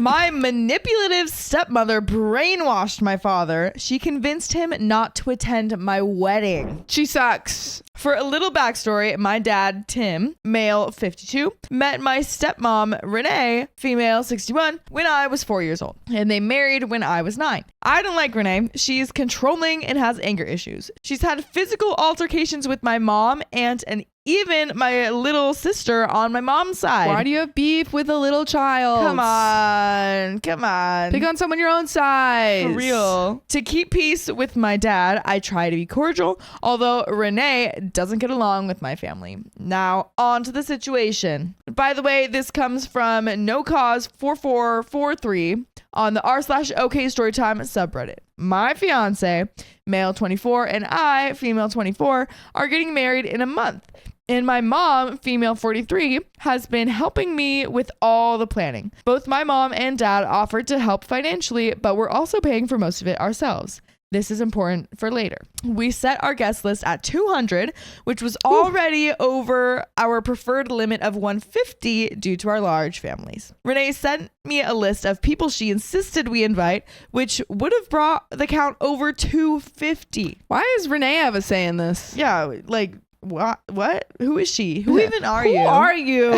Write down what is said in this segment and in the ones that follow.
My manipulative stepmother brainwashed my father. She convinced him not to attend my wedding. She sucks. For a little backstory, my dad, Tim, male 52, met my stepmom, Renee, female 61, when I was 4 years old. And they married when I was 9. I don't like Renee. She's controlling and has anger issues. She's had physical altercations with my mom and even my little sister on my mom's side. Why do you have beef with a little child? Come on. Pick on someone your own size. For real. To keep peace with my dad, I try to be cordial, although Renee doesn't get along with my family. Now, on to the situation. By the way, this comes from NoCause4443 on the r/OKstorytime subreddit. My fiance, male 24, and I, female 24, are getting married in a month. And my mom, female 43, has been helping me with all the planning. Both my mom and dad offered to help financially, but we're also paying for most of it ourselves. This is important for later. We set our guest list at 200, which was already over our preferred limit of 150 due to our large families. Renee sent me a list of people she insisted we invite, which would have brought the count over 250. Why does Renee have a say in this? Yeah, like... What? Who is she? Who even are you? Who are you?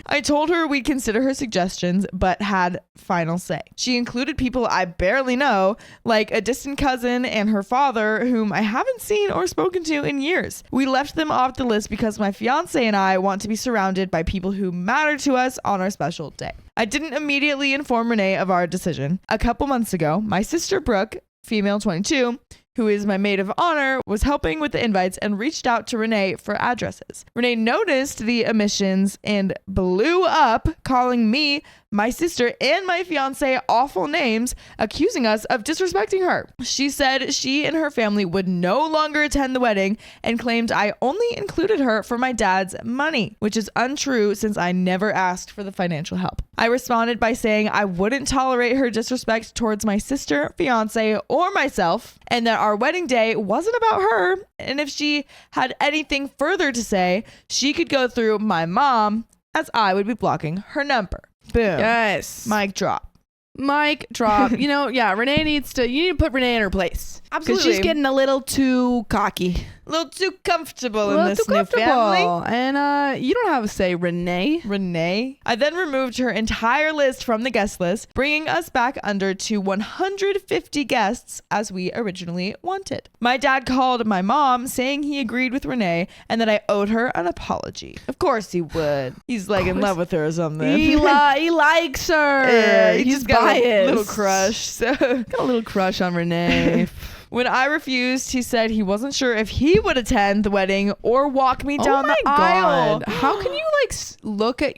I told her we'd consider her suggestions, but had final say. She included people I barely know, like a distant cousin and her father, whom I haven't seen or spoken to in years. We left them off the list because my fiance and I want to be surrounded by people who matter to us on our special day. I didn't immediately inform Renee of our decision. A couple months ago, my sister Brooke, female 22, who is my maid of honor, was helping with the invites and reached out to Renee for addresses. Renee noticed the omissions and blew up, calling me, my sister, and my fiance awful names, accusing us of disrespecting her. She said she and her family would no longer attend the wedding and claimed I only included her for my dad's money, which is untrue since I never asked for the financial help. I responded by saying I wouldn't tolerate her disrespect towards my sister, fiance, or myself, and that our wedding day wasn't about her, and if she had anything further to say, she could go through my mom, as I would be blocking her number. Boom. Yes. Mic drop. You know, yeah, you need to put Renee in her place. Absolutely. Because she's getting a little too cocky. A little too comfortable in this new family. And you don't have a say, Renee. I then removed her entire list from the guest list, bringing us back under to 150 guests as we originally wanted. My dad called my mom saying he agreed with Renee and that I owed her an apology. Of course he would. He's like in love with her or something. He likes her. Yeah, he He's just got biased. a little crush. So got a little crush on Renee. When I refused, he said he wasn't sure if he would attend the wedding or walk me down the aisle. How can you look at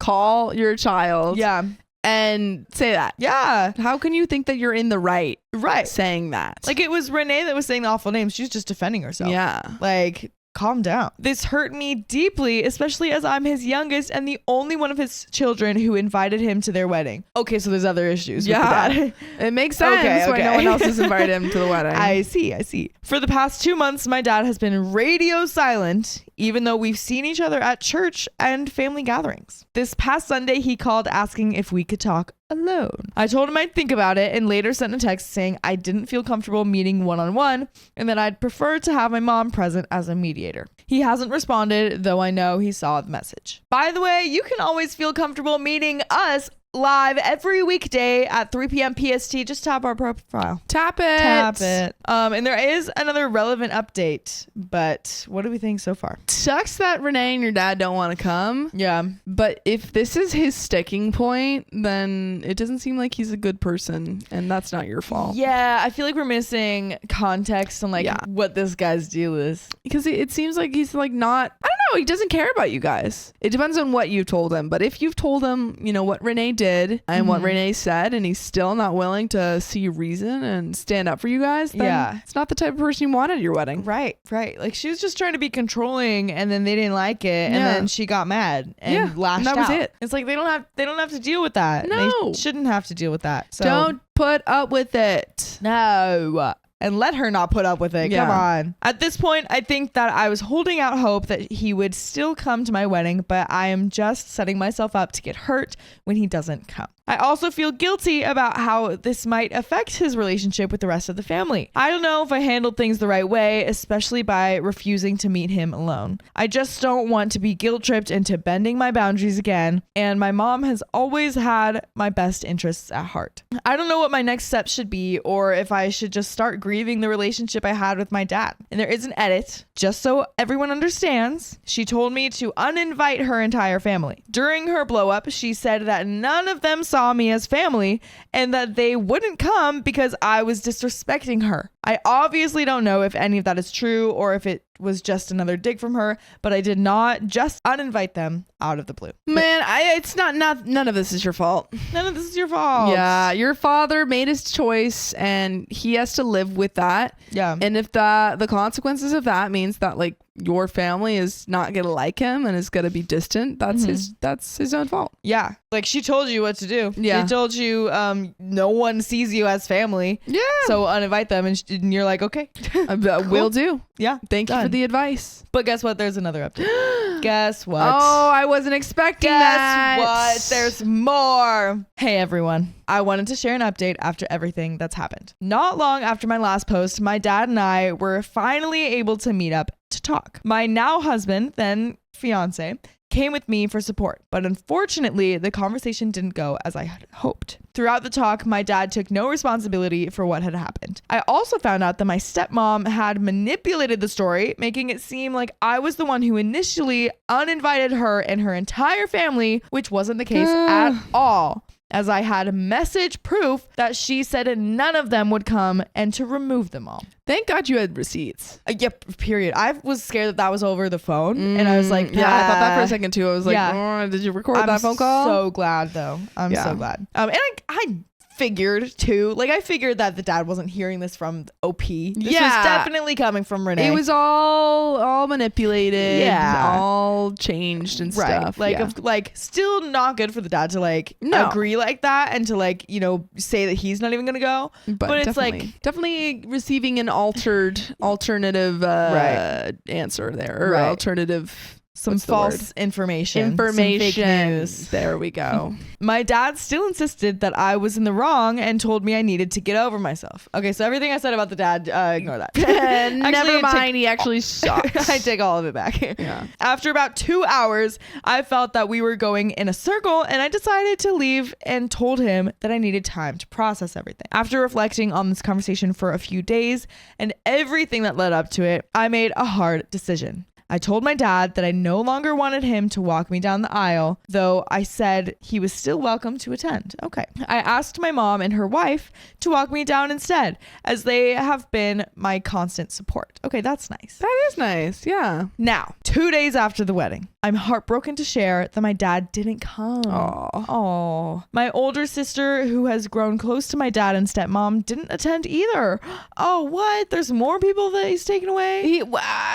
call your child? Yeah. And say that. Yeah. How can you think that you're in the right Right. saying that? Like, it was Renee that was saying the awful names. She's just defending herself. Yeah. Like, calm down. This hurt me deeply, especially as I'm his youngest and the only one of his children who invited him to their wedding. Okay, so there's other issues with the dad. It makes sense why no one else has invited him to the wedding. I see. For the past 2 months, my dad has been radio silent, even though we've seen each other at church and family gatherings. This past Sunday, he called asking if we could talk alone. I told him I'd think about it and later sent a text saying I didn't feel comfortable meeting one-on-one and that I'd prefer to have my mom present as a mediator. He hasn't responded, though I know he saw the message. By the way, you can always feel comfortable meeting us live every weekday at 3 p.m. PST. Just tap our profile. Tap it. And there is another relevant update, but what do we think so far? Sucks that Renee and your dad don't want to come. Yeah. But if this is his sticking point, then it doesn't seem like he's a good person, and that's not your fault. Yeah, I feel like we're missing context on what this guy's deal is. Because it seems like he's not, I don't know, he doesn't care about you guys. It depends on what you told him. But if you've told him, what Renee did and what Renee said, and he's still not willing to see reason and stand up for you guys, then it's not the type of person you want at your wedding. Right. Like, she was just trying to be controlling, and then they didn't like it, and then she got mad and lashed out. And that was it. It's like they don't have to deal with that. No. They shouldn't have to deal with that. So don't put up with it. No. and let her not put up with it. Yeah. Come on. At this point, I think that I was holding out hope that he would still come to my wedding, but I am just setting myself up to get hurt when he doesn't come. I also feel guilty about how this might affect his relationship with the rest of the family. I don't know if I handled things the right way, especially by refusing to meet him alone. I just don't want to be guilt-tripped into bending my boundaries again, and my mom has always had my best interests at heart. I don't know what my next steps should be, or if I should just start grieving the relationship I had with my dad. And there is an edit, just so everyone understands. She told me to uninvite her entire family. During her blow-up, she said that none of them saw me as family and that they wouldn't come because I was disrespecting her. I obviously don't know if any of that is true or if it was just another dig from her, but I did not just uninvite them out of the blue. Man, it's not none of this is your fault. None of this is your fault. Yeah, your father made his choice and he has to live with that. Yeah. And if the consequences of that means that like your family is not gonna like him and is gonna be distant, that's his own fault. Yeah. Like she told you what to do. Yeah. She told you no one sees you as family. Yeah. So uninvite them, and you're like, okay. Will do. Yeah. Thank you for the advice. But guess what? There's another update. Guess what? Oh, I wasn't expecting that. Guess what? There's more. Hey, everyone. I wanted to share an update after everything that's happened. Not long after my last post, my dad and I were finally able to meet up to talk. My now husband, then fiance, came with me for support, but unfortunately, the conversation didn't go as I had hoped. Throughout the talk, my dad took no responsibility for what had happened. I also found out that my stepmom had manipulated the story, making it seem like I was the one who initially uninvited her and her entire family, which wasn't the case at all, as I had message proof that she said none of them would come and to remove them all. Thank God you had receipts. Yep, period. I was scared that was over the phone, and I was like, yeah, I thought that for a second too. I was like, Yeah. oh, did you record that phone call? I'm so glad though. I'm so glad. And I figured too, like I figured that the dad wasn't hearing this from OP. This was definitely coming from Renee. It was all manipulated, Yeah. all changed and stuff. Like still not good for the dad to agree like that and to say that he's not even gonna go. But it's definitely receiving an alternative answer there, or alternative. Some false information. Some fake news. There we go. My dad still insisted that I was in the wrong and told me I needed to get over myself. Okay, so everything I said about the dad, ignore that. Never mind, he actually sucks. I take all of it back. Yeah. After about 2 hours, I felt that we were going in a circle and I decided to leave and told him that I needed time to process everything. After reflecting on this conversation for a few days and everything that led up to it, I made a hard decision. I told my dad that I no longer wanted him to walk me down the aisle, though I said he was still welcome to attend. Okay. I asked my mom and her wife to walk me down instead, as they have been my constant support. Okay, that's nice. That is nice, yeah. Now, 2 days after the wedding, I'm heartbroken to share that my dad didn't come. Oh. My older sister, who has grown close to my dad and stepmom, didn't attend either. Oh, what? There's more people that he's taken away?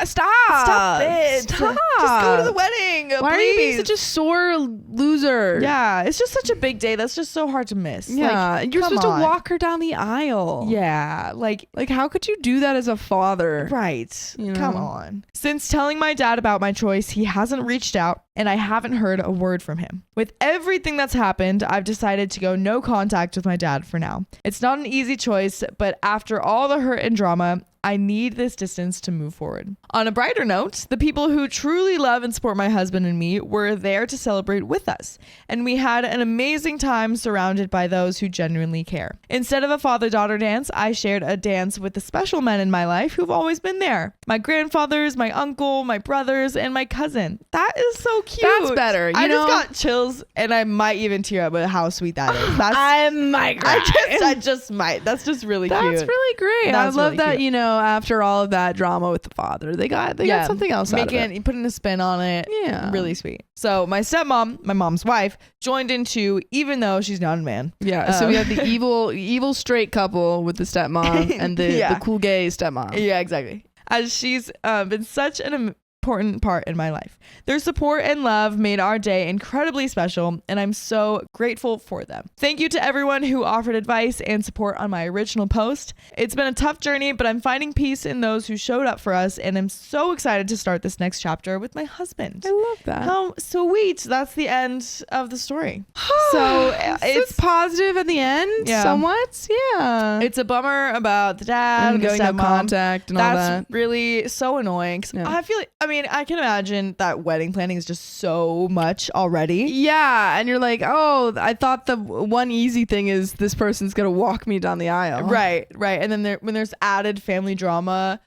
Stop it. Stop. Just go to the wedding. Why are you being such a sore loser? Yeah, it's just such a big day. That's just so hard to miss. Yeah, you're supposed to walk her down the aisle. Yeah, like how could you do that as a father? Right. You know? Come on. Since telling my dad about my choice, he hasn't reached out and I haven't heard a word from him. With everything that's happened, I've decided to go no contact with my dad for now. It's not an easy choice, but after all the hurt and drama, I need this distance to move forward. On a brighter note, the people who truly love and support my husband and me were there to celebrate with us, and we had an amazing time surrounded by those who genuinely care. Instead of a father-daughter dance, I shared a dance with the special men in my life who've always been there. My grandfathers, my uncle, my brothers, and my cousin. That is so cute. That's better. I just got chills, and I might even tear up at how sweet that is. I might cry. I just might. That's just really cute. That's really great. I love that, cute. After all of that drama with the father, they got something else out of it. Putting a spin on it. Yeah. Really sweet. So my stepmom, my mom's wife, joined in too, even though she's not a man. Yeah. So we have the evil straight couple with the stepmom and the cool gay stepmom. Yeah, exactly. As she's been such an important part in my life. Their support and love made our day incredibly special, and I'm so grateful for them. Thank you to everyone who offered advice and support on my original post. It's been a tough journey, but I'm finding peace in those who showed up for us, and I'm so excited to start this next chapter with my husband. I love that. How sweet. That's the end of the story. So it's positive at the end, somewhat. Yeah. It's a bummer about the dad and going the no stepmom. contact and all That's that. really so annoying. 'Cause I feel like, I can imagine that wedding planning is just so much already. Yeah, and you're like, oh, I thought the one easy thing is this person's gonna walk me down the aisle. Right. And then when there's added family drama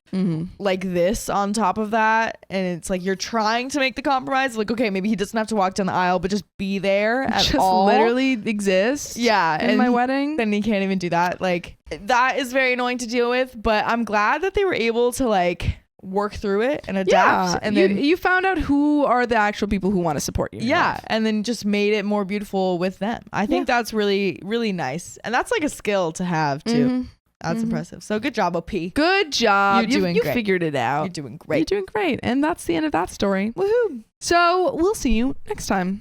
like this on top of that, and it's like you're trying to make the compromise, like, okay, maybe he doesn't have to walk down the aisle, but just be there at Just all. literally exist. Yeah, in my wedding. Then he can't even do that. Like, that is very annoying to deal with. But I'm glad that they were able to like work through it and adapt. And then you found out who are the actual people who want to support you. Yeah, and then just made it more beautiful with them. I think that's really, really nice, and that's like a skill to have too. That's impressive. So good job, OP. Good job. You're doing you great. figured it out. You're doing great. You're doing great. And that's the end of that story. Woohoo! So we'll see you next time.